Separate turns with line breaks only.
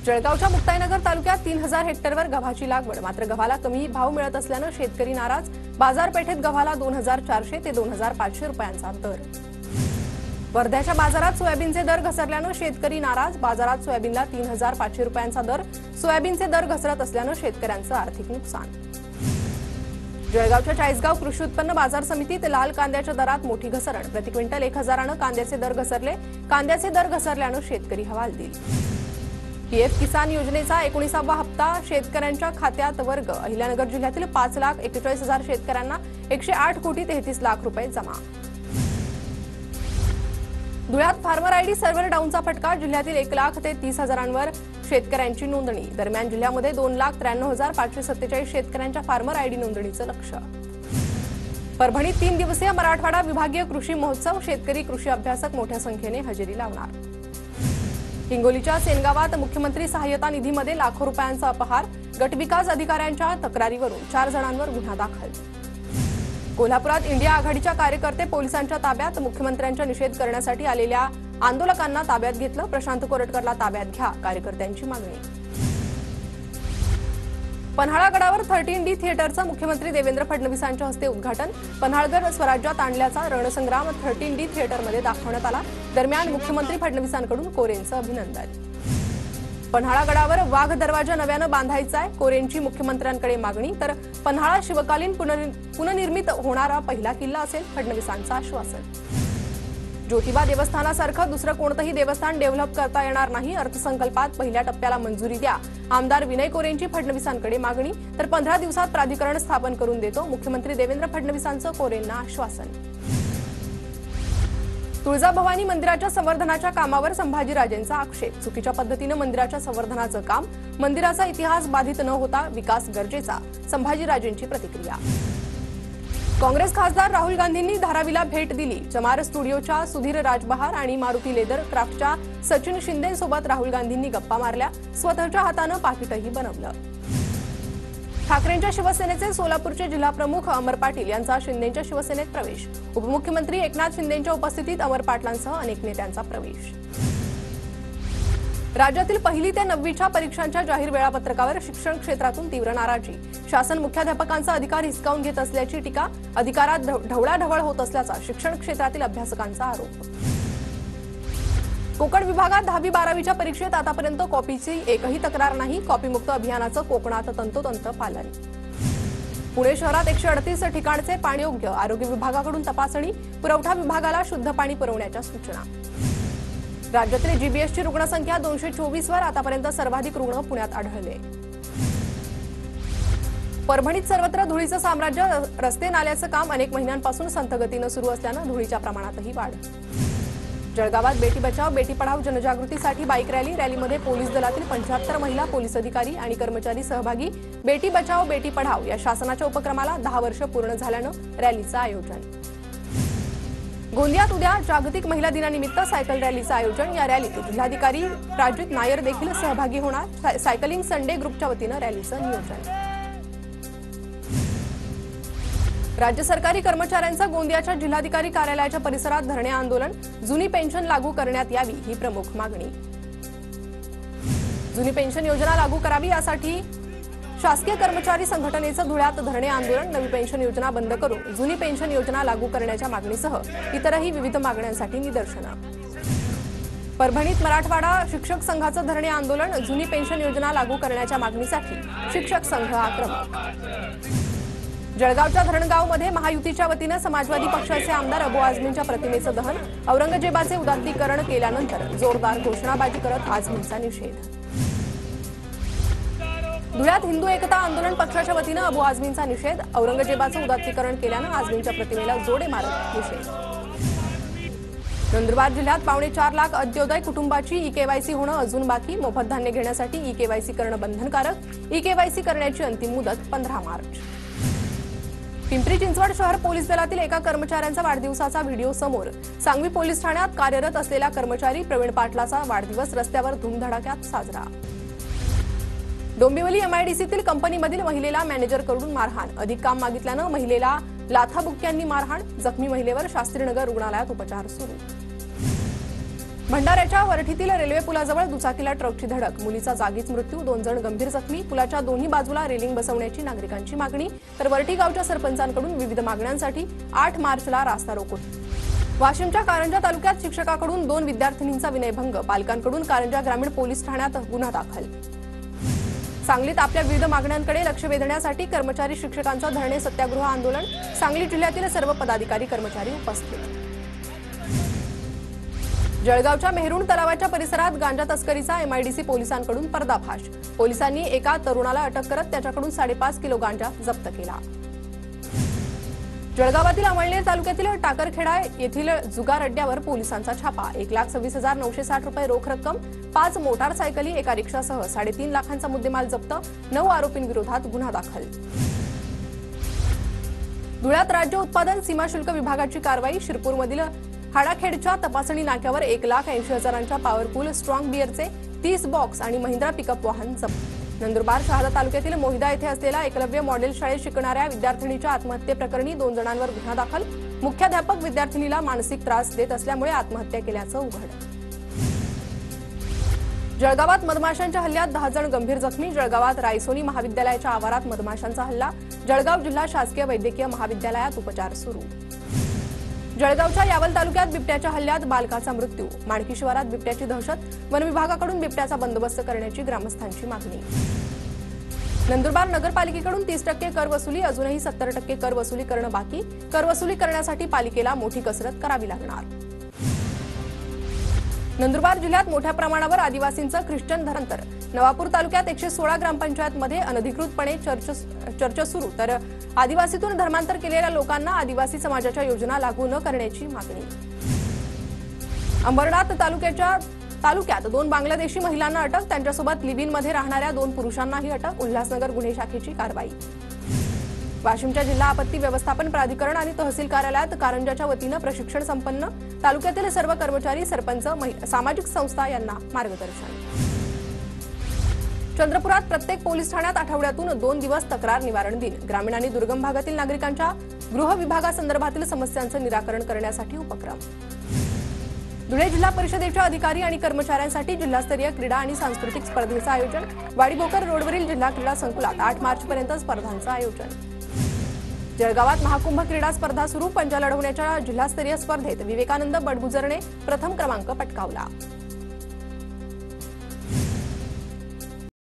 जळगावच्या मुक्ताईनगर तालुक्यात 3000 हेक्टरवर गव्हाची लागवड, मात्र गव्हाला कमी भाव मिळत असल्यानं शेतकरी नाराज। बाजारपेठेत गव्हाला 2400 ते 2500 रुपयांचा दर। वर्ध्याच्या बाजारात सोयाबीनचे दर घसरल्यानं शेतकरी नाराज। बाजारात सोयाबीनला 3500 रुपयांचा दर। सोयाबीनचे दर घसरत असल्यानं शेतकऱ्यांचं आर्थिक नुकसान। जळगावच्या चाळीसगाव कृषी उत्पन्न बाजार समितीत लाल कांद्याच्या दरात मोठी घसरण। प्रति क्विंटल 1000 कांद्याचे दर घसरले। कांद्याचे दर घसरल्यानं शेतकरी हवालदिल। पीएफ किसान योजनेचा 19वा हप्ता शेतकऱ्यांच्या खात्यात वर्ग। अहिल्यानगर जिल्ह्यातील 5,41,000 शेतकऱ्यांना 108,33,00,000 रुपये जमा। धुळ्यात फार्मर आयडी सर्व्हर डाऊनचा फटका। जिल्ह्यातील 1,30,000 शेतकऱ्यांची नोंदणी। दरम्यान जिल्ह्यामध्ये 2,93,547 शेतकऱ्यांच्या फार्मर आयडी नोंदणीचं लक्ष्य। परभणीत 3 दिवसीय मराठवाडा विभागीय कृषी महोत्सव। शेतकरी कृषी अभ्यासक मोठ्या संख्येने हजेरी लावणार। हिंगोलीच्या सेनगावात मुख्यमंत्री सहाय्यता निधीमध्ये लाखो रुपयांचा अपहार। गटविकास अधिकाऱ्यांच्या तक्रारीवरून 4 जणांवर गुन्हा दाखल। कोल्हापुरात इंडिया आघाडीच्या कार्यकर्ते पोलिसांच्या ताब्यात। मुख्यमंत्र्यांचा निषेध करण्यासाठी आलेल्या आंदोलकांना ताब्यात घेतलं। प्रशांत कोरटकरला ताब्यात घ्या, कार्यकर्त्यांची मागणी। पन्हाळगडावर 13D थिएटरचं मुख्यमंत्री देवेंद्र फडणवीसांच्या हस्ते उद्घाटन। पन्हाळगड स्वराज्यात आणल्याचा रणसंग्राम 13D थिएटरमध्ये दाखवण्यात आला। दरम्यान मुख्यमंत्री फडणवीसांकडून कोरेंचं अभिनंदन। पन्हाळगडावर वाघ दरवाजा नव्यानं बांधायचा आहे, कोरेंची मुख्यमंत्र्यांकडे मागणी। तर पन्हाळा शिवकालीन पुनर्निर्मित होणारा पहिला किल्ला असेल, फडणवीसांचं आश्वासन। ज्योतिबा देवस्थानासारखं दुसरं कोणतंही देवस्थान डेव्हलप करता येणार नाही। अर्थसंकल्पात पहिल्या टप्प्याला मंजुरी द्या, आमदार विनय कोरेंची फडणवीसांकडे मागणी। तर 15 दिवसात प्राधिकरण स्थापन करून देतो, मुख्यमंत्री देवेंद्र फडणवीसांचं कोरेंना आश्वासन। तुळजाभवानी मंदिराच्या संवर्धनाच्या कामावर संभाजीराजेंचा आक्षेप। चुकीच्या पद्धतीनं मंदिराच्या संवर्धनाचं काम, मंदिराचा इतिहास बाधित न होता विकास गरजेचा, संभाजीराजेंची प्रतिक्रिया। काँग्रेस खासदार राहुल गांधींनी धारावीला भेट दिली। चमार स्टुडिओच्या सुधीर राजबहार आणि मारुती लेदर क्राफ्टच्या सचिन शिंदेसोबत राहुल गांधींनी गप्पा मारल्या। स्वतःच्या हातानं पाकिटही बनवलं। ठाकरेंच्या शिवसेनेचे सोलापूरचे जिल्हाप्रमुख अमर पाटील यांचा शिंदेच्या शिवसेनेत प्रवेश। उपमुख्यमंत्री एकनाथ शिंदेंच्या उपस्थितीत अमर पाटलांसह अनेक नेत्यांचा प्रवेश। राज्यातील 1ली ते 9वीच्या परीक्षांच्या जाहीर वेळापत्रकावर शिक्षण क्षेत्रातून तीव्र नाराजी। शासन मुख्याध्यापकांचा अधिकार हिसकावून घेत असल्याची टीका। अधिकारात ढवळाढवळ होत असल्याचा शिक्षण क्षेत्रातील अभ्यासकांचा आरोप। कोकण विभागात 10वी-12वीच्या परीक्षेत आतापर्यंत कॉपीची एकही तक्रार नाही। कॉपीमुक्त अभियानाचं कोकणात तंतोतंत पालन। पुणे शहरात 138 ठिकाणचे पाणीयोग्य। आरोग्य विभागाकडून तपासणी। पुरवठा विभागाला शुद्ध पाणी पुरवण्याच्या सूचना। राज्यातील जीबीएसची रुग्णसंख्या 224 वर। आतापर्यंत सर्वाधिक रुग्ण पुण्यात आढळले। परभणीत सर्वत्र धुळीचं साम्राज्य। रस्ते नाल्याचं काम अनेक महिन्यांपासून संथ गतीनं सुरू असल्यानं धुळीच्या प्रमाणातही वाढ। जळगावात बेटी बचाव बेटी पढाव जनजागृतीसाठी बाईक रॅली। रॅलीमध्ये पोलीस दलातील 75 महिला पोलीस अधिकारी आणि कर्मचारी सहभागी। बेटी बचाव बेटी पढाव या शासनाच्या उपक्रमाला 10 वर्ष पूर्ण झाल्यानं रॅलीचं आयोजन। गोंदियात उद्या जागतिक महिला दिनानिमित्त सायकल रॅलीचं आयोजन। या रॅलीत जिल्हाधिकारी राजूत नायर देखील सहभागी होणार। सायकलिंग संडे ग्रुपच्या वतीनं रॅलीचं नियोजन। राज्य सरकारी कर्मचाऱ्यांचं गोंदियाच्या जिल्हाधिकारी कार्यालयाच्या परिसरात धरणे आंदोलन। जुनी पेन्शन लागू करण्यात यावी ही प्रमुख मागणी। जुनी पेन्शन योजना लागू करावी यासाठी शासकीय कर्मचारी संघटनेचं धुळ्यात धरणे आंदोलन। नवी पेन्शन योजना बंद करून जुनी पेन्शन योजना लागू करण्याच्या मागणीसह इतरही विविध मागण्यांसाठी निदर्शनं। परभणीत मराठवाडा शिक्षक संघाचं धरणे आंदोलन। जुनी पेन्शन योजना लागू करण्याच्या मागणीसाठी शिक्षक संघ आक्रमक। जळगावच्या धरणगावमध्ये महायुतीच्या वतीनं समाजवादी पक्षाचे आमदार अबू आझमींच्या प्रतिमेचं दहन। औरंगजेबाचे उदात्तीकरण केल्यानंतर जोरदार घोषणाबाजी करत आझमींचा निषेध। धुळ्यात हिंदू एकता आंदोलन पक्षाच्या वतीनं अबू आझमींचा निषेध। औरंगजेबाचं उदात्तीकरण केल्यानं आझमींच्या प्रतिमेला जोडे मारत निषेध। नंदुरबार जिल्ह्यात 4.25 लाख अंत्योदय कुटुंबाची ई-केवायसी होणं अजून बाकी। मोफत धान्य घेण्यासाठी ई-केवायसी करणं बंधनकारक। ई-केवायसी करण्याची अंतिम मुदत 15 मार्च। पिंपरी चिंचवड शहर पोलीस दलातील एका कर्मचाऱ्यांचा वाढदिवसाचा व्हिडिओ समोर। सांगवी पोलीस ठाण्यात कार्यरत असलेला कर्मचारी प्रवीण पाटलाचा वाढदिवस रस्त्यावर धूमधडाक्यात साजरा। डोंबिवली एमआयडीसीतील कंपनीमधील महिलेला मॅनेजरकडून मारहाण। अधिक काम मागितल्यानं महिलेला लाथाबुक्क्यांनी मारहाण। जखमी महिलेवर शास्त्रीनगर रुग्णालयात उपचार सुरू। भंडाऱ्याच्या वरठीतील रेल्वे पुलाजवळ दुचाकीला ट्रकची धडक, मुलीचा जागीच मृत्यू, 2 जण गंभीर जखमी. पुलाच्या दोन्ही बाजूला रेलिंग बसवण्याची नागरिकांची मागणी, तर वरठी गावच्या सरपंचांकडून विविध मागण्यांसाठी 8 मार्चला रास्ता रोको. वाशिमच्या कारंजा तालुक्यात शिक्षकाकडून 2 विद्यार्थिनींचा विनयभंग, पालकांकडून कारंजा ग्रामीण पोलीस ठाण्यात गुन्हा दाखल. सांगलीत आपल्या विविध मागण्यांकडे लक्ष वेधण्यासाठी कर्मचारी शिक्षकांचं धरणे सत्याग्रह आंदोलन, सांगली जिल्ह्यातील सर्व पदाधिकारी कर्मचारी उपस्थित. जळगावच्या मेहरुण तलावाच्या परिसरात गांजा तस्करीचा एमआयडीसी पोलिसांकडून पर्दाफाश, पोलिसांनी एका तरुणाला अटक करत त्याच्याकडून 5.5 किलो गांजा जप्त केला. जळगावातील अमळनेर तालुक्यातील टाकरखेडा येथील जुगार अड्ड्यावर पोलिसांचा छापा, 1,26,960 रुपये रोख रक्कम, 5 मोटारसायकली, एका रिक्षासह 3.5 लाखांचा मुद्देमाल जप्त, 9 आरोपींविरोधात गुन्हा दाखल. धुळ्यात राज्य उत्पादन सीमा शुल्क विभागाची कारवाई, शिरपूरमधील हाडाखेडच्या तपासणी नाक्यावर 1,80,000च्या पॉवरफुल स्ट्रॉंग बिअरचे 30 बॉक्स आणि महिंद्रा पिकअप वाहन जप्त. नंदुरबार शहादा तालुक्यातील मोहिदा येथे असलेल्या एकलव्य मॉडेल शाळेत शिकणाऱ्या विद्यार्थिनीच्या आत्महत्येप्रकरणी 2 जणांवर गुन्हा दाखल, मुख्याध्यापक विद्यार्थिनीला मानसिक त्रास देत असल्यामुळे आत्महत्या केल्याचं उघड. जळगावात मधमाशांच्या हल्ल्यात 10 जण गंभीर जखमी, जळगावात रायसोनी महाविद्यालयाच्या आवारात मधमाशांचा हल्ला, जळगाव जिल्हा शासकीय वैद्यकीय महाविद्यालयात उपचार सुरू. जळगावच्या यावल तालुक्यात बिबट्याच्या हल्ल्यात बालकाचा मृत्यू, माणकी शिवारात बिबट्याची दहशत, वन विभागाकडून बिबट्याचा बंदोबस्त करण्याची ग्रामस्थांची मागणी. नंदुरबार नगरपालिकेकडून 30% कर वसुली, अजूनही 70% कर वसुली करणं बाकी, कर वसुली करण्यासाठी पालिकेला मोठी कसरत करावी लागणार. नंदुरबार जिल्ह्यात मोठ्या प्रमाणावर आदिवासींचं ख्रिश्चन धर्मांतर, नवापूर तालुक्यात 116 ग्रामपंचायतमध्ये अनधिकृतपणे चर्च सुरू, तर आदिवासीतून धर्मांतर केलेल्या लोकांना आदिवासी समाजाच्या योजना लागू न करण्याची मागणी. अंबरनाथ तालुक्यात 2 बांगलादेशी महिलांना अटक, त्यांच्यासोबत लिव्ह-इनमध्ये राहणाऱ्या 2 पुरुषांनाही अटक, उल्हासनगर गुन्हे शाखेची कारवाई. वाशिमच्या जिल्हा आपत्ती व्यवस्थापन प्राधिकरण आणि तहसील कार्यालयात कारंजाच्या वतीनं प्रशिक्षण संपन्न, तालुक्यातील सर्व कर्मचारी, सरपंच, सामाजिक संस्था यांना मार्गदर्शन. चंद्रपुरात प्रत्येक पोलीस ठाण्यात आठवड्यातून 2 दिवस तक्रार निवारण दिन, ग्रामीण आणि दुर्गम भागातील नागरिकांच्या गृह विभागासंदर्भातील समस्यांचं निराकरण करण्यासाठी उपक्रम. धुळे जिल्हा परिषदेच्या अधिकारी आणि कर्मचाऱ्यांसाठी जिल्हास्तरीय क्रीडा आणि सांस्कृतिक स्पर्धेचं आयोजन, वाडीभोकर रोडवरील जिल्हा क्रीडा संकुलात 8 मार्चपर्यंत स्पर्धांचं आयोजन. जळगावात महाकुंभ क्रीडा स्पर्धा सुरू, पंजा लढवण्याच्या जिल्हास्तरीय स्पर्धेत विवेकानंद बडगुजरने प्रथम क्रमांक पटकावला.